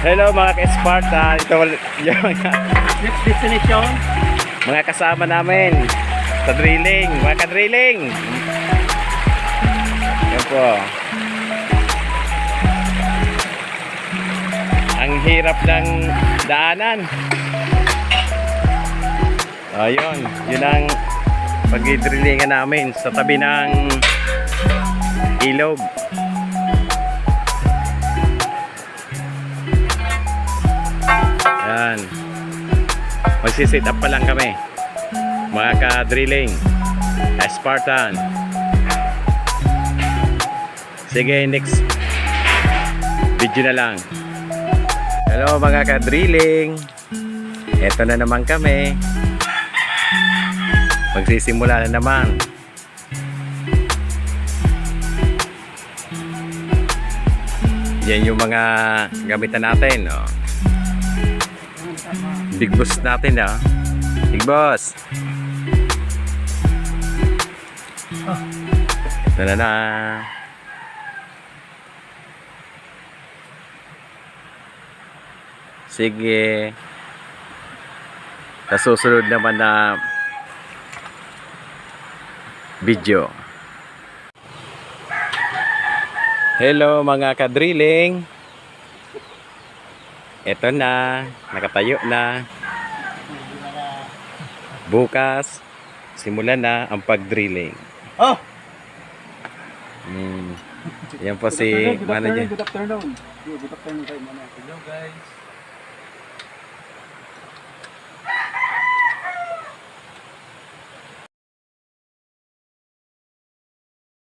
Hello mga ka-Sparta. Ito yung Next destination. mga kasama namin sa drilling. Mga ka-drilling. Yan po. Ang hirap ng daanan. Ayun, yun ang pag-drillingan namin sa tabi ng ilog. Yan. Magsisit up pa lang kami. Mga ka-drilling. Spartan. Sige, next video na lang. Hello mga ka-drilling. Ito na naman kami. Magsisimula na naman. Yan yung mga gamitan natin, oh. Big boss natin, oh. Big boss. Ito na. Sige. Sa susunod naman na video. Hello mga ka-drilling. Ito na, nakatayo na. Bukas simulan na ang pag-drilling. Oh! Yan po si manager. Good afternoon. Good afternoon kay Manager. Hello guys.